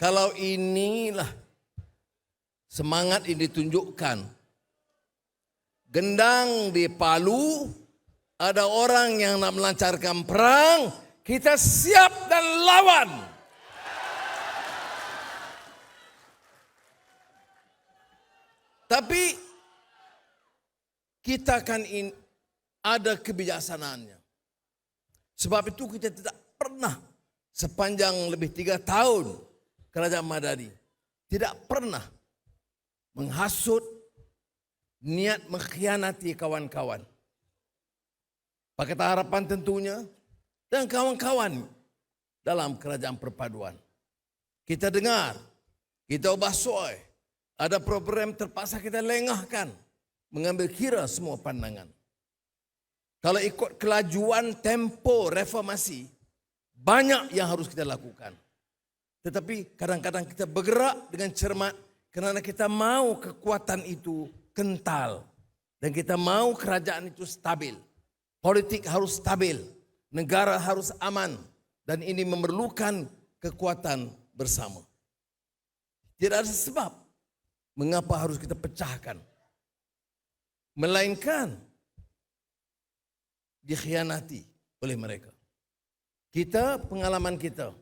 Kalau inilah semangat yang ditunjukkan, gendang di Palu, ada orang yang nak melancarkan perang, kita siap dan lawan. Tapi kita kan ada kebijaksanaannya. Sebab itu kita tidak pernah sepanjang lebih 3 tahun Kerajaan Madani tidak pernah menghasut, niat mengkhianati kawan-kawan. Pakatan Harapan tentunya dan kawan-kawan dalam Kerajaan Perpaduan. Kita dengar, kita ubah soal, ada program terpaksa kita lengahkan, mengambil kira semua pandangan. Kalau ikut kelajuan tempo reformasi, banyak yang harus kita lakukan. Tetapi kadang-kadang kita bergerak dengan cermat kerana kita mahu kekuatan itu kental. Dan kita mahu kerajaan itu stabil. Politik harus stabil. Negara harus aman. Dan ini memerlukan kekuatan bersama. Tidak ada sebab mengapa harus kita pecahkan. Melainkan dikhianati oleh mereka. Kita, pengalaman kita,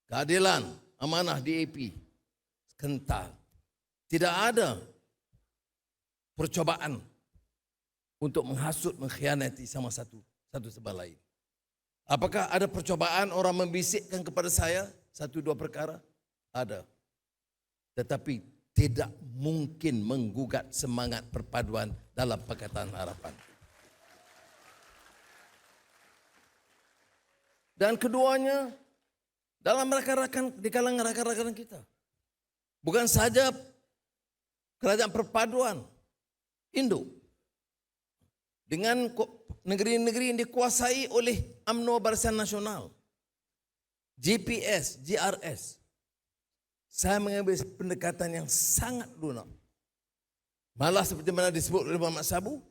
keadilan, amanah DAP, kental. Tidak ada percobaan untuk menghasut, mengkhianati sama satu sama lain. Apakah ada percobaan orang membisikkan kepada saya 1-2 perkara? Ada. Tetapi tidak mungkin menggugat semangat perpaduan dalam Pakatan Harapan. Dan keduanya, dalam rakan-rakan, di kalangan rakan-rakan kita. Bukan saja Kerajaan Perpaduan Indo. Dengan negeri-negeri yang dikuasai oleh UMNO Barisan Nasional. GPS, GRS. Saya mengambil pendekatan yang sangat lunak. Malah seperti mana disebut oleh Muhammad Sabu.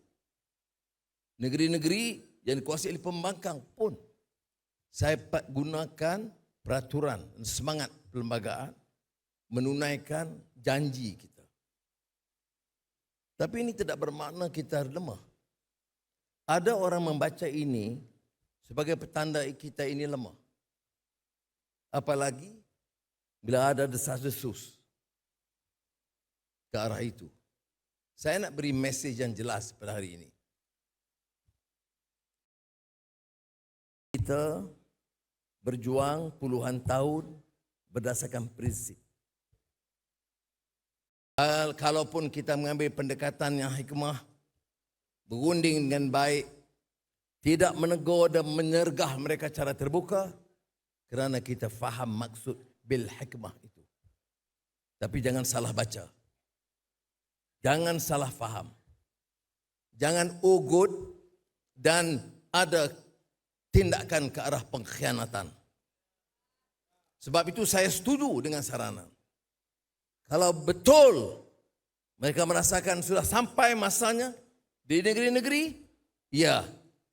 Negeri-negeri yang dikuasai oleh pembangkang pun. Saya gunakan peraturan dan semangat perlembagaan menunaikan janji kita. Tapi ini tidak bermakna kita lemah. Ada orang membaca ini sebagai petanda kita ini lemah. Apalagi bila ada desas-desus ke arah itu. Saya nak beri mesej yang jelas pada hari ini. Kita berjuang puluhan tahun berdasarkan prinsip. Kalaupun kita mengambil pendekatan yang hikmah, berunding dengan baik, tidak menegur dan menyergah mereka secara terbuka, kerana kita faham maksud bil hikmah itu. Tapi jangan salah baca. Jangan salah faham. Jangan ugut dan ada tindakan ke arah pengkhianatan. Sebab itu saya setuju dengan saranan. Kalau betul mereka merasakan sudah sampai masanya di negeri-negeri, ya,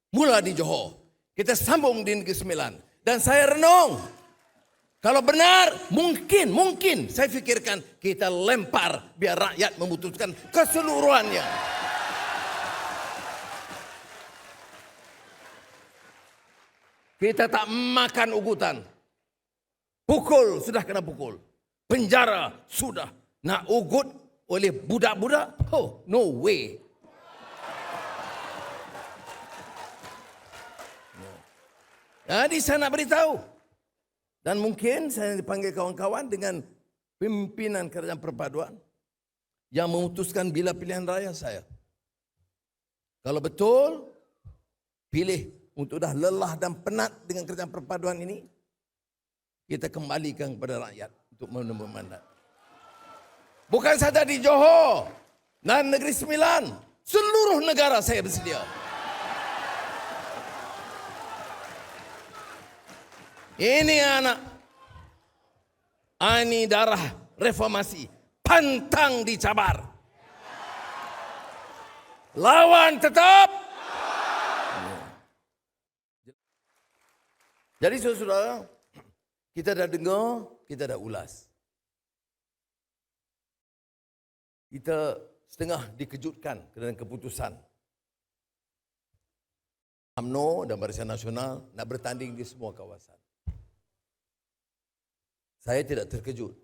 mula di Johor. Kita sambung di Negeri Sembilan. Dan saya renung, kalau benar, mungkin saya fikirkan kita lempar biar rakyat memutuskan keseluruhannya. Kita tak makan ugutan. Pukul, sudah kena pukul. Penjara, sudah. Nak ugut oleh budak-budak? Oh, no way. Jadi saya nak beritahu. Dan mungkin saya dipanggil kawan-kawan dengan pimpinan Kerajaan Perpaduan yang memutuskan bila pilihan raya saya. Kalau betul, pilih untuk dah lelah dan penat dengan Kerajaan Perpaduan ini, kita kembalikan kepada rakyat untuk menembus mandat. Bukan saja di Johor dan Negeri Sembilan, seluruh negara saya bersedia. Ini anak, ini darah reformasi, pantang dicabar. Lawan tetap. Jadi saudara, kita dah dengar, kita dah ulas. kita setengah dikejutkan dengan keputusan UMNO dan Barisan Nasional nak bertanding di semua kawasan. Saya tidak terkejut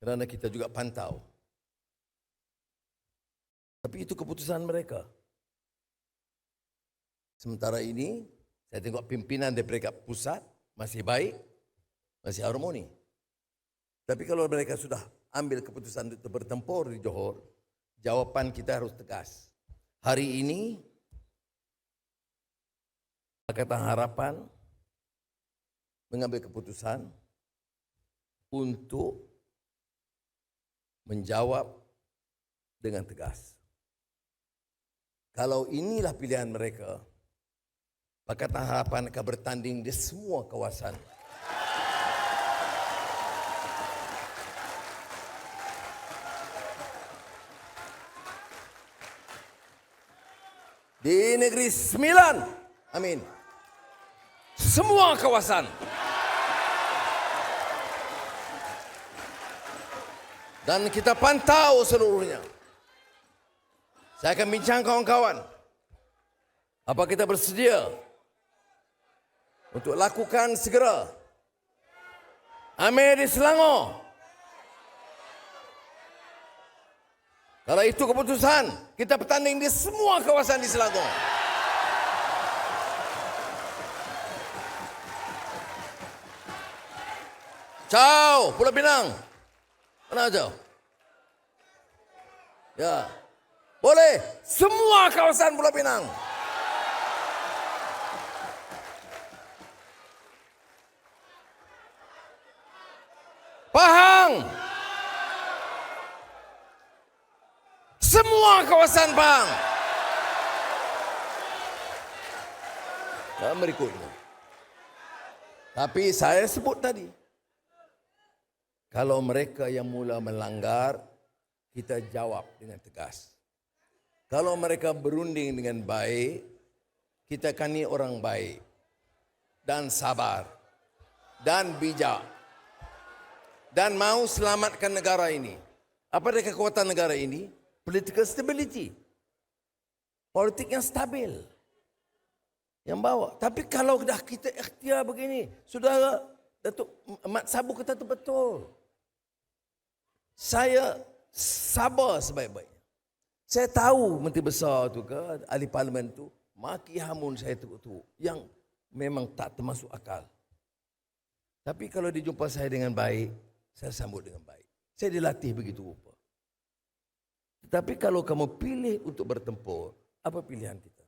kerana kita juga pantau. Tapi itu keputusan mereka. Sementara ini, saya tengok pimpinan di peringkat pusat masih baik, masih harmoni. Tapi kalau mereka sudah ambil keputusan untuk bertempur di Johor, jawapan kita harus tegas. Hari ini, Pakatan Harapan mengambil keputusan untuk menjawab dengan tegas. Kalau inilah pilihan mereka, Pakatan Harapan akan bertanding di semua kawasan. Di Negeri Sembilan, amin. Semua kawasan. Dan kita pantau seluruhnya. Saya akan bincang kawan-kawan. Apa kita bersedia untuk lakukan segera? Amir di Selangor. Kalau itu keputusan, kita bertanding di semua kawasan di Selangor. Ciao, Pulau Pinang. Mana aja? Ya. Boleh, semua kawasan Pulau Pinang. Pahang. Semua kawasan Pahang. Dan berikutnya. Tapi saya sebut tadi. Kalau mereka yang mula melanggar, kita jawab dengan tegas. Kalau mereka berunding dengan baik, kita kani orang baik dan sabar dan bijak dan mau selamatkan negara ini. Apa dia kekuatan negara ini? Political stability. Politik yang stabil. Yang bawa. Tapi kalau dah kita ikhtiar begini, saudara Datuk Mat Sabu kata itu betul. Saya sabar sebaik-baiknya. Saya tahu Menteri Besar tu ke, ahli parlimen tu, maki hamun saya tu yang memang tak termasuk akal. Tapi kalau dijumpa saya dengan baik, saya sambut dengan baik. Saya dilatih begitu rupa. Tetapi kalau kamu pilih untuk bertempur, apa pilihan kita?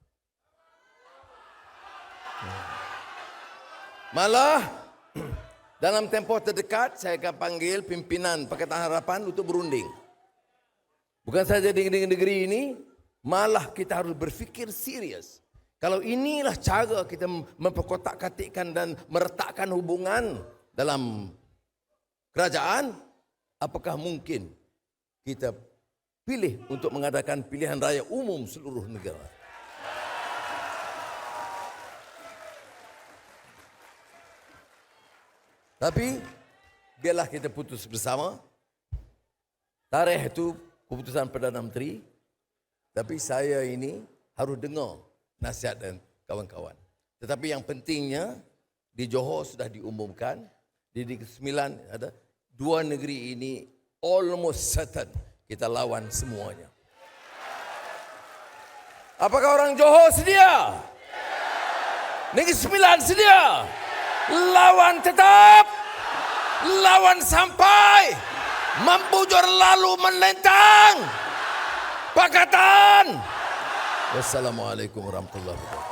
Malah, dalam tempoh terdekat, saya akan panggil pimpinan Pakatan Harapan untuk berunding. Bukan saja di negeri ini, malah kita harus berfikir serius. Kalau inilah cara kita memperkotak-katikkan dan meretakkan hubungan dalam kerajaan, apakah mungkin kita pilih untuk mengadakan pilihan raya umum seluruh negara? Tapi, biarlah kita putus bersama. Tarikh itu keputusan Perdana Menteri, tapi saya ini harus dengar nasihat dan kawan-kawan. Tetapi yang pentingnya, di Johor sudah diumumkan, di Negeri Sembilan ada 2 negeri ini almost certain kita lawan semuanya. Apakah orang Johor sedia? Negeri Sembilan sedia? Lawan tetap, lawan sampai, membujur lalu menentang. Pakatan. Wassalamualaikum warahmatullahi wabarakatuh.